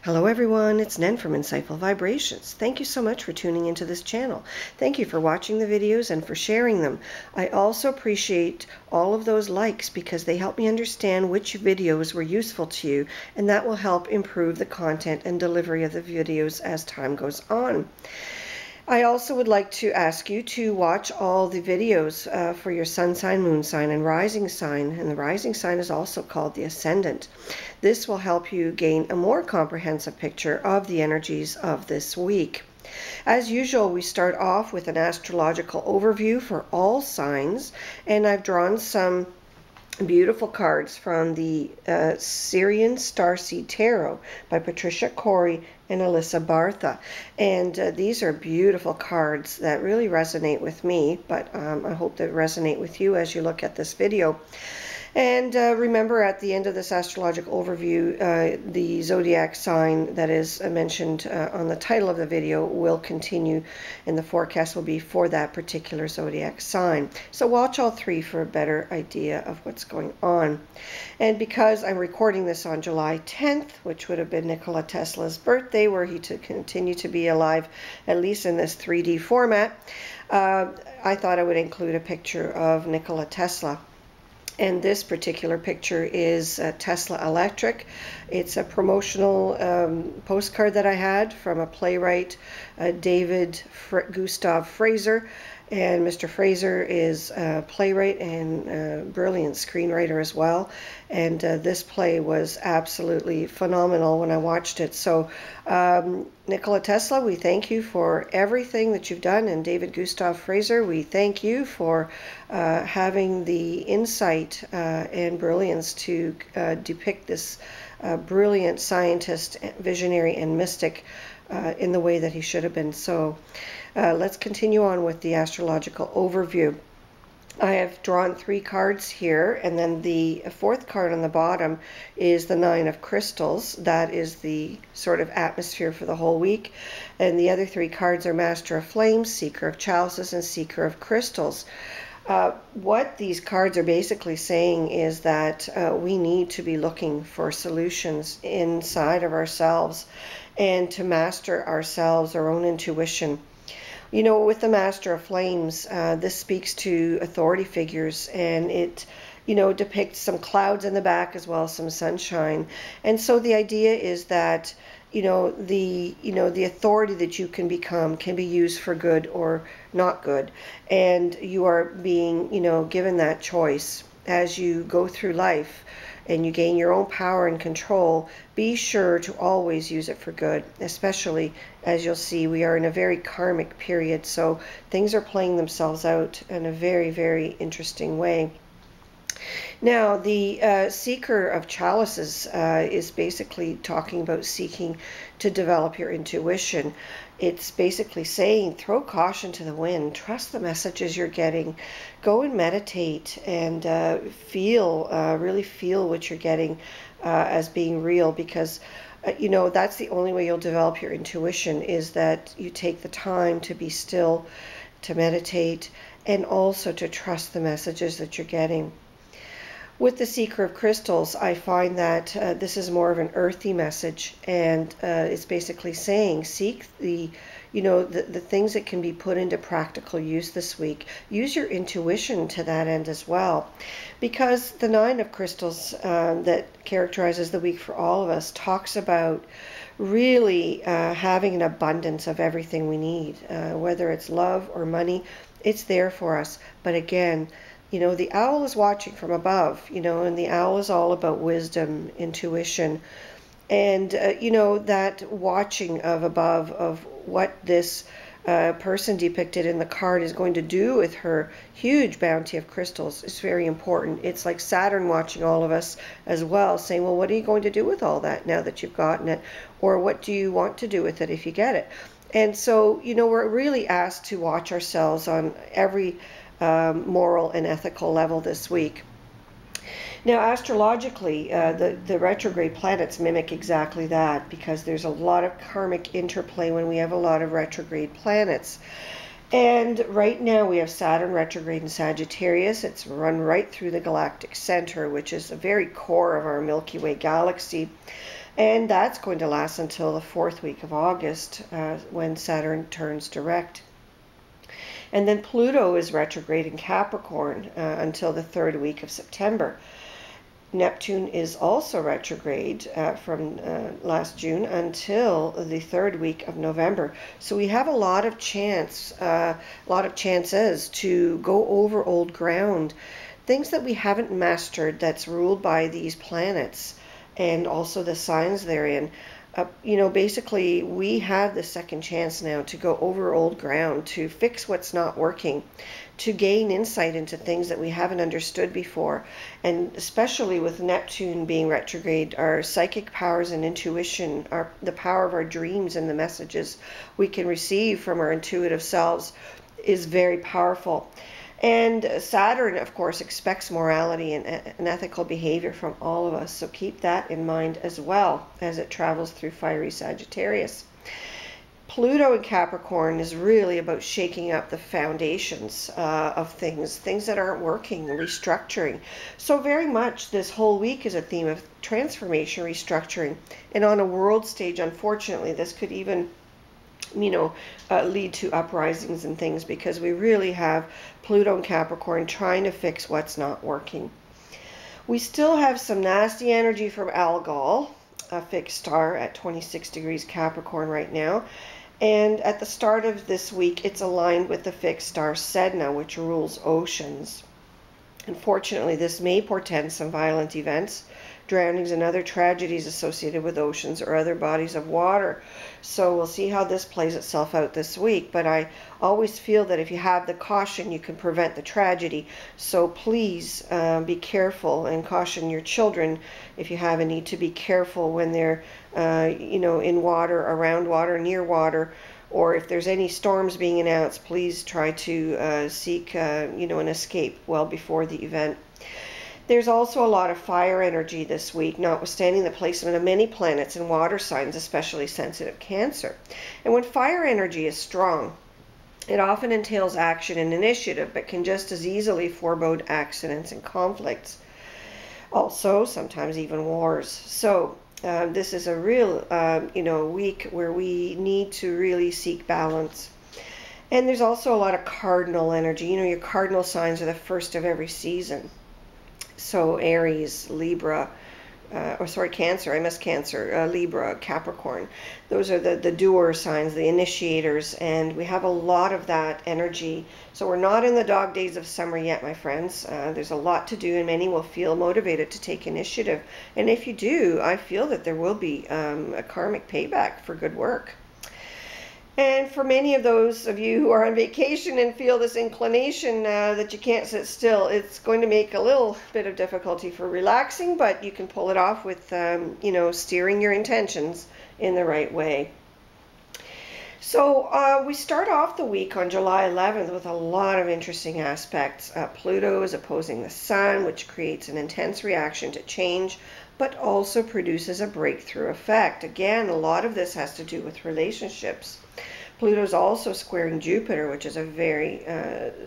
Hello everyone, it's Nen from Insightful Vibrations. Thank you so much for tuning into this channel. Thank you for watching the videos and for sharing them. I also appreciate all of those likes because they help me understand which videos were useful to you, and that will help improve the content and delivery of the videos as time goes on. I also would like to ask you to watch all the videos for your sun sign, moon sign, and rising sign. And the rising sign is also called the ascendant. This will help you gain a more comprehensive picture of the energies of this week. As usual, we start off with an astrological overview for all signs, and I've drawn some beautiful cards from the Syrian Starseed Tarot by Patricia Corey and Alyssa Bartha. And these are beautiful cards that really resonate with me, but I hope they resonate with you as you look at this video. And remember, at the end of this astrological overview, the zodiac sign that is mentioned on the title of the video will continue, and the forecast will be for that particular zodiac sign. So watch all three for a better idea of what's going on. And because I'm recording this on July 10th, which would have been Nikola Tesla's birthday, were he to continue to be alive, at least in this 3D format, I thought I would include a picture of Nikola Tesla. And this particular picture is Tesla Electric. It's a promotional postcard that I had from a playwright, David Gustav Fraser. And Mr. Fraser is a playwright and a brilliant screenwriter as well. And this play was absolutely phenomenal when I watched it. So Nikola Tesla, we thank you for everything that you've done. And David Gustav Fraser, we thank you for having the insight and brilliance to depict this brilliant scientist, visionary, and mystic in the way that he should have been. So let's continue on with the astrological overview. I have drawn 3 cards here, and then the 4th card on the bottom is the 9 of Crystals. That is the sort of atmosphere for the whole week. And the other 3 cards are Master of Flames, Seeker of Chalices, and Seeker of Crystals. What these cards are basically saying is that we need to be looking for solutions inside of ourselves and to master ourselves, our own intuition. You know, with the Master of Flames, this speaks to authority figures, and it, depicts some clouds in the back as well as some sunshine. And so the idea is that, the authority that you can become can be used for good or not good. And you are being, given that choice as you go through life and you gain your own power and control. Be sure to always use it for good, especially as you'll see we are in a very karmic period, so things are playing themselves out in a very, very interesting way. Now, the Seeker of Chalices is basically talking about seeking to develop your intuition. It's basically saying, throw caution to the wind, trust the messages you're getting, go and meditate and really feel what you're getting as being real, because that's the only way you'll develop your intuition, is that you take the time to be still, to meditate, and also to trust the messages that you're getting. With the Seeker of Crystals, I find that this is more of an earthy message, and it's basically saying seek the things that can be put into practical use this week. Use your intuition to that end as well, because the 9 of Crystals that characterizes the week for all of us talks about really having an abundance of everything we need, whether it's love or money. It's there for us. But again, the owl is watching from above, and the owl is all about wisdom, intuition, and, that watching of above of what this person depicted in the card is going to do with her huge bounty of crystals is very important. It's like Saturn watching all of us as well, saying, well, what are you going to do with all that now that you've gotten it? Or what do you want to do with it if you get it? And so, we're really asked to watch ourselves on every moral and ethical level this week. Now, astrologically, the retrograde planets mimic exactly that, because there's a lot of karmic interplay when we have a lot of retrograde planets. And right now we have Saturn retrograde in Sagittarius. It's run right through the galactic center, which is the very core of our Milky Way galaxy. And that's going to last until the 4th week of August, when Saturn turns direct. And then Pluto is retrograde in Capricorn until the 3rd week of September. Neptune is also retrograde from last June until the 3rd week of November. So we have a lot of chances to go over old ground, things that we haven't mastered that's ruled by these planets and also the signs they're in. Basically, we have the second chance now to go over old ground, to fix what's not working, to gain insight into things that we haven't understood before. And especially with Neptune being retrograde, our psychic powers and intuition, the power of our dreams and the messages we can receive from our intuitive selves is very powerful. And Saturn, of course, expects morality and ethical behavior from all of us. So keep that in mind as well as it travels through fiery Sagittarius. Pluto in Capricorn is really about shaking up the foundations of things that aren't working, restructuring. So very much this whole week is a theme of transformation, restructuring. And on a world stage, unfortunately, this could even lead to uprisings and things, because we really have Pluto and Capricorn trying to fix what's not working. We still have some nasty energy from Algol, a fixed star at 26 degrees Capricorn right now. And at the start of this week, it's aligned with the fixed star Sedna, which rules oceans. Unfortunately, this may portend some violent events, drownings and other tragedies associated with oceans or other bodies of water. So we'll see how this plays itself out this week. But I always feel that if you have the caution, you can prevent the tragedy. So please be careful, and caution your children, if you have any, to be careful when they're in water, around water, near water. Or if there's any storms being announced, please try to seek an escape well before the event. There's also a lot of fire energy this week, notwithstanding the placement of many planets in water signs, especially sensitive Cancer. And when fire energy is strong, it often entails action and initiative, but can just as easily forebode accidents and conflicts. Also, sometimes even wars. So this is a real, week where we need to really seek balance. And there's also a lot of cardinal energy. Your cardinal signs are the first of every season. So Aries, Libra, Cancer, Libra, Capricorn. Those are the doer signs, the initiators, and we have a lot of that energy. So we're not in the dog days of summer yet, my friends. There's a lot to do, and many will feel motivated to take initiative. And if you do, I feel that there will be a karmic payback for good work. And for many of those of you who are on vacation and feel this inclination that you can't sit still, it's going to make a little bit of difficulty for relaxing, but you can pull it off with, steering your intentions in the right way. So we start off the week on July 11th with a lot of interesting aspects. Pluto is opposing the Sun, which creates an intense reaction to change, but also produces a breakthrough effect. Again, a lot of this has to do with relationships. Pluto's also squaring Jupiter, which is a very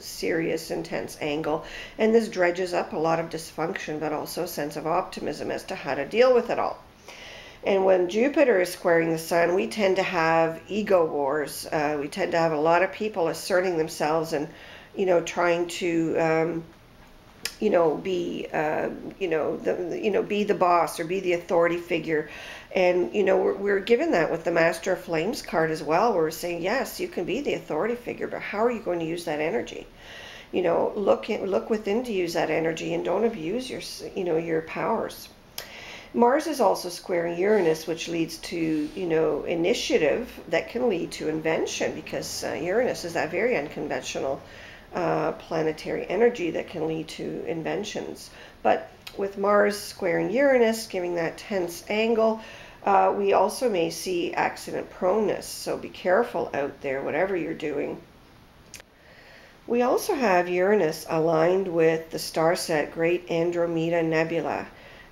serious, intense angle. And this dredges up a lot of dysfunction, but also a sense of optimism as to how to deal with it all. And when Jupiter is squaring the Sun, we tend to have ego wars. We tend to have a lot of people asserting themselves and, trying to be the boss or be the authority figure. And we're given that with the Master of Flames card as well, where we're saying, yes, you can be the authority figure, but how are you going to use that energy? Look within to use that energy, and don't abuse your powers. Mars is also squaring Uranus, which leads to initiative that can lead to invention, because Uranus is that very unconventional planetary energy that can lead to inventions. But with Mars squaring Uranus, giving that tense angle, we also may see accident proneness. So be careful out there, whatever you're doing. We also have Uranus aligned with the star set Great Andromeda Nebula,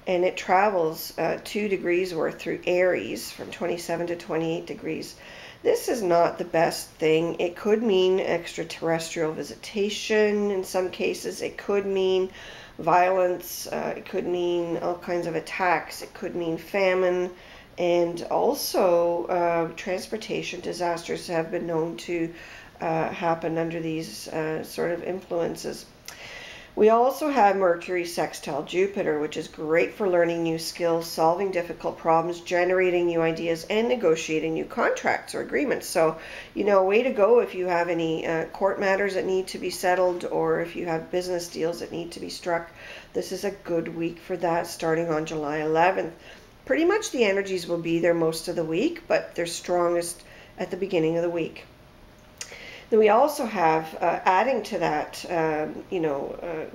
and it travels 2 degrees worth through Aries from 27 to 28 degrees. This is not the best thing. It could mean extraterrestrial visitation in some cases. It could mean violence. It could mean all kinds of attacks. It could mean famine. And also, transportation disasters have been known to happen under these sort of influences. We also have Mercury sextile Jupiter, which is great for learning new skills, solving difficult problems, generating new ideas, and negotiating new contracts or agreements. So, way to go if you have any court matters that need to be settled, or if you have business deals that need to be struck. This is a good week for that, starting on July 11th. Pretty much the energies will be there most of the week, but they're strongest at the beginning of the week. Then we also have, adding to that,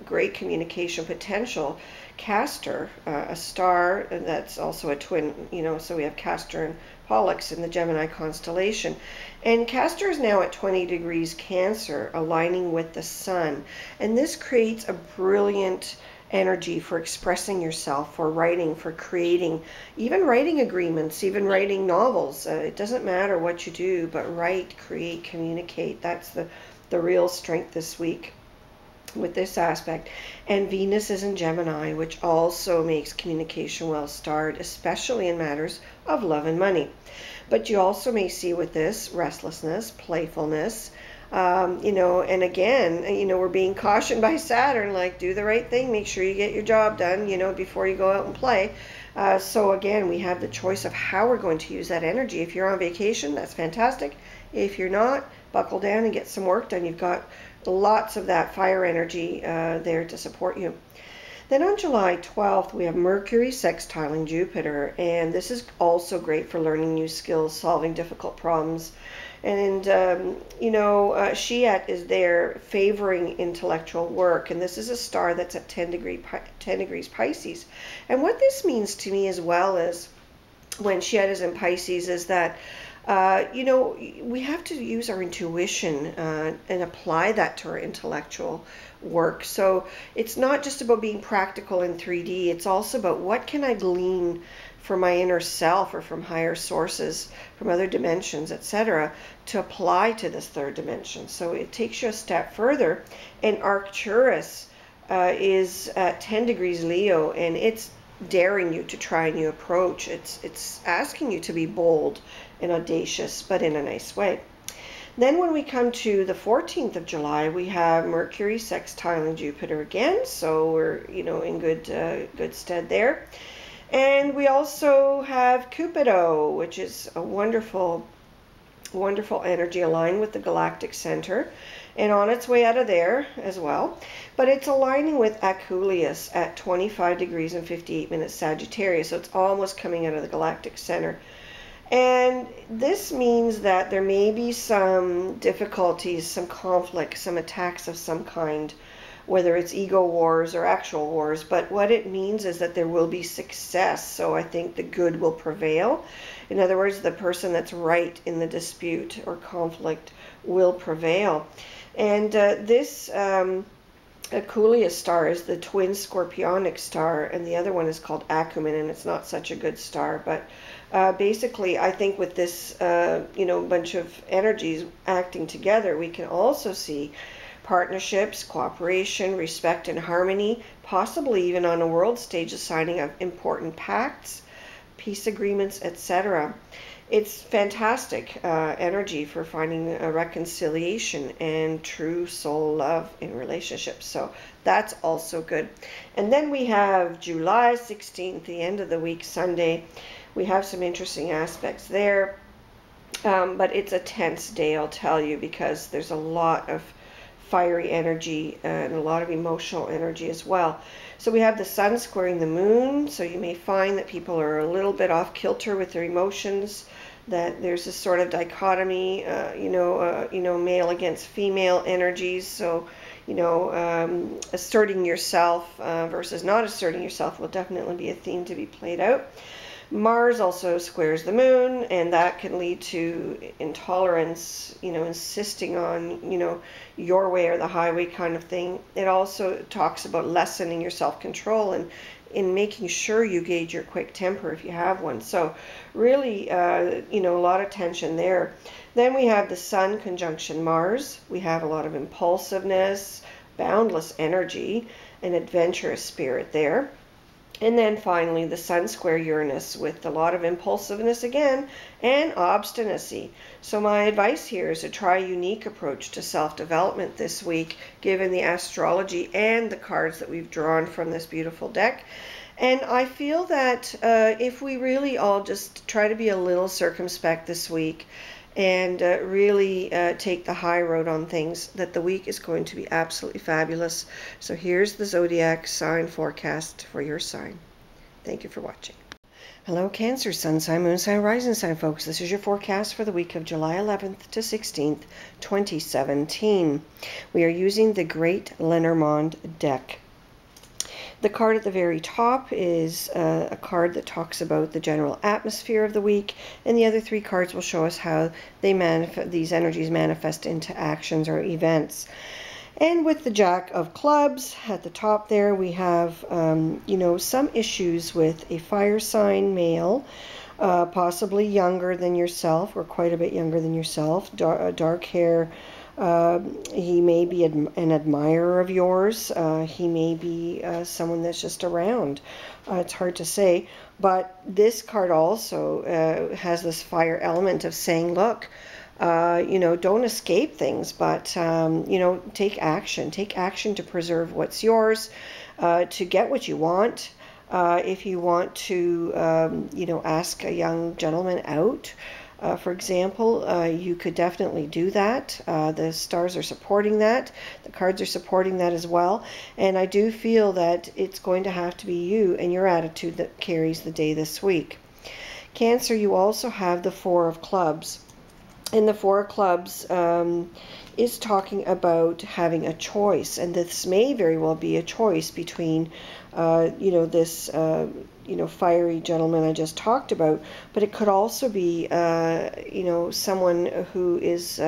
great communication potential, Castor, a star that's also a twin, so we have Castor and Pollux in the Gemini constellation. And Castor is now at 20 degrees Cancer, aligning with the Sun. And this creates a brilliant energy for expressing yourself, for writing, for creating, even writing agreements, even writing novels. It doesn't matter what you do, but write, create, communicate. That's the real strength this week with this aspect. And Venus is in Gemini, which also makes communication well starred, especially in matters of love and money. But you also may see with this restlessness, playfulness, and again, we're being cautioned by Saturn, like, do the right thing, make sure you get your job done, before you go out and play. So again, we have the choice of how we're going to use that energy. If you're on vacation, that's fantastic. If you're not, buckle down and get some work done. You've got lots of that fire energy there to support you. Then on July 12th, we have Mercury sextiling Jupiter, and this is also great for learning new skills, solving difficult problems. And, Shiat is there favoring intellectual work, and this is a star that's at 10 degrees Pisces. And what this means to me as well is, when Shiat is in Pisces, is that we have to use our intuition and apply that to our intellectual work. So it's not just about being practical in 3D. It's also about what can I glean from my inner self or from higher sources, from other dimensions, etc., to apply to this third dimension. So it takes you a step further. And Arcturus is at 10 degrees Leo, and it's daring you to try a new approach. It's asking you to be bold and audacious, but in a nice way. Then when we come to the 14th of July, we have Mercury sextiling Jupiter again, so we're in good stead there. And we also have Cupido, which is a wonderful energy aligned with the galactic center and on its way out of there as well. But it's aligning with Aculeus at 25 degrees and 58 minutes Sagittarius, so it's almost coming out of the galactic center. And this means that there may be some difficulties, some conflict, some attacks of some kind, whether it's ego wars or actual wars. But what it means is that there will be success. So I think the good will prevail. In other words, the person that's right in the dispute or conflict will prevail. And this Aculeus star is the twin scorpionic star, and the other one is called Acumen, and it's not such a good star. But basically, I think with this, bunch of energies acting together, we can also see partnerships, cooperation, respect, and harmony, possibly even on a world stage, a signing of important pacts, peace agreements, etc. It's fantastic energy for finding a reconciliation and true soul love in relationships. So that's also good. And then we have July 16th, the end of the week, Sunday. We have some interesting aspects there. But it's a tense day, I'll tell you, because there's a lot of fiery energy and a lot of emotional energy as well. So we have the sun squaring the moon, so you may find that people are a little bit off kilter with their emotions, that there's this sort of dichotomy, male against female energies. So, asserting yourself versus not asserting yourself will definitely be a theme to be played out. Mars also squares the moon, and that can lead to intolerance, insisting on, your way or the highway kind of thing. It also talks about lessening your self-control and in making sure you gauge your quick temper if you have one. So really, a lot of tension there. Then we have the Sun conjunction Mars. We have a lot of impulsiveness, boundless energy, and adventurous spirit there. And then finally, the Sun square Uranus with a lot of impulsiveness again and obstinacy. So my advice here is to try a unique approach to self-development this week, given the astrology and the cards that we've drawn from this beautiful deck. And I feel that if we really all just try to be a little circumspect this week and really take the high road on things, that the week is going to be absolutely fabulous. So here's the zodiac sign forecast for your sign. Thank you for watching. Hello Cancer, Sun sign, Moon sign, Rising sign folks. This is your forecast for the week of July 11th to 16th, 2017. We are using the Great Lenormand deck. The card at the very top is a card that talks about the general atmosphere of the week, and the other three cards will show us how these energies manifest into actions or events. And with the Jack of Clubs at the top there, we have, you know, some issues with a fire sign male, possibly younger than yourself, or quite a bit younger than yourself, dark hair. He may be an admirer of yours. He may be someone that's just around. It's hard to say. But this card also has this fire element of saying, look, you know, don't escape things, but, you know, take action. Take action to preserve what's yours, to get what you want. If you want to, you know, ask a young gentleman out, for example, you could definitely do that. The stars are supporting that. The cards are supporting that as well. And I do feel that it's going to have to be you and your attitude that carries the day this week. Cancer, you also have the Four of Clubs. And the Four of Clubs is talking about having a choice. And this may very well be a choice between, you know, this, you know, fiery gentleman I just talked about, but it could also be, you know, someone who is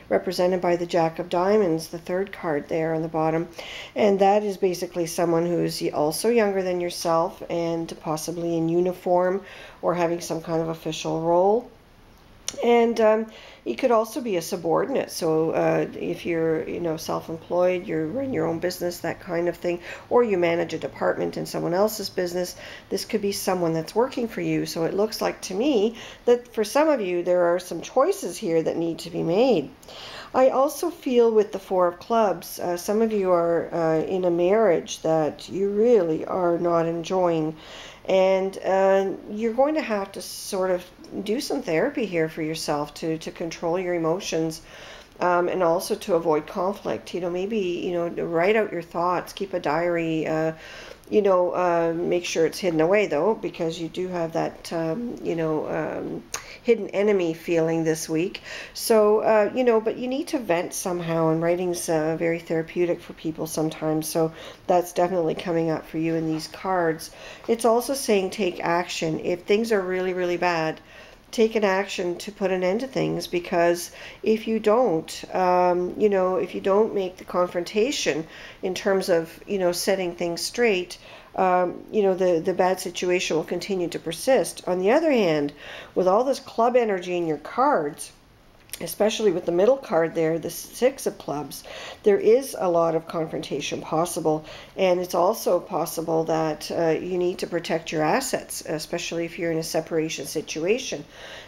represented by the Jack of Diamonds, the third card there on the bottom, and that is basically someone who's also younger than yourself and possibly in uniform or having some kind of official role. And it could also be a subordinate. So if you're, you know, self-employed, you run your own business, that kind of thing, or you manage a department in someone else's business, this could be someone that's working for you. So it looks like to me that for some of you, there are some choices here that need to be made. I also feel with the Four of Clubs, some of you are in a marriage that you really are not enjoying. And you're going to have to sort of do some therapy here for yourself to control your emotions, and also to avoid conflict. You know, maybe, you know, write out your thoughts, keep a diary, you know, make sure it's hidden away though, because you do have that, you know, hidden enemy feeling this week. So, you know, but you need to vent somehow, and writing's very therapeutic for people sometimes. So that's definitely coming up for you in these cards. It's also saying take action. If things are really, really bad, take an action to put an end to things, because if you don't, you know, if you don't make the confrontation in terms of, you know, setting things straight, you know, the bad situation will continue to persist. On the other hand, with all this club energy in your cards, especially with the middle card there, the Six of Clubs, there is a lot of confrontation possible. And it's also possible that you need to protect your assets, especially if you're in a separation situation.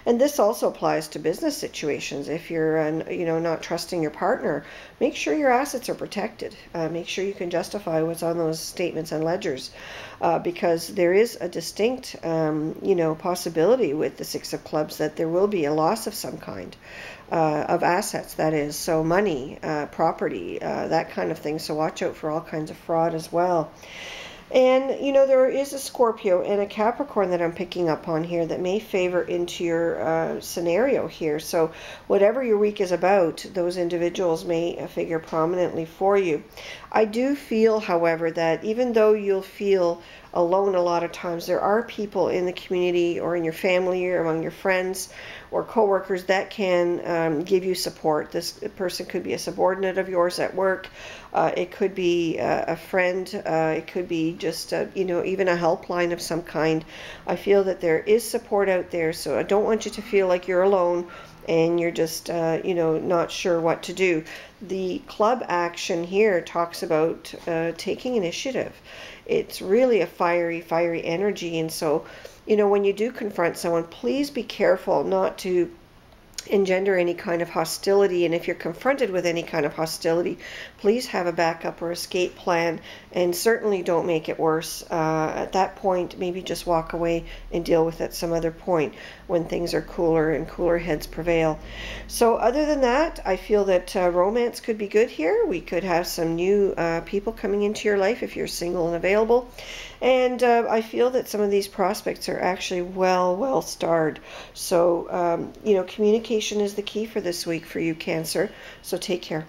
And this also applies to business situations. If you're, you know, not trusting your partner, make sure your assets are protected. Make sure you can justify what's on those statements and ledgers, because there is a distinct, you know, possibility with the Six of Clubs that there will be a loss of some kind. Of assets, that is, so money, property, that kind of thing. So watch out for all kinds of fraud as well. And, you know, there is a Scorpio and a Capricorn that I'm picking up on here that may favor into your scenario here. So whatever your week is about, those individuals may figure prominently for you. I do feel, however, that even though you'll feel alone a lot of times, there are people in the community or in your family or among your friends or coworkers that can give you support. This person could be a subordinate of yours at work. It could be a friend. It could be just, you know, even a helpline of some kind. I feel that there is support out there, so I don't want you to feel like you're alone and you're just, not sure what to do. The club action here talks about taking initiative. It's really a fiery energy. And so, when you do confront someone, please be careful not to engender any kind of hostility. And if you're confronted with any kind of hostility, please have a backup or escape plan, and certainly don't make it worse. At that point, maybe just walk away and deal with it some other point when things are cooler and cooler heads prevail. So other than that, I feel that romance could be good here. We could have some new people coming into your life if you're single and available. And I feel that some of these prospects are actually well starred. So, communication is the key for this week for you, Cancer. So take care.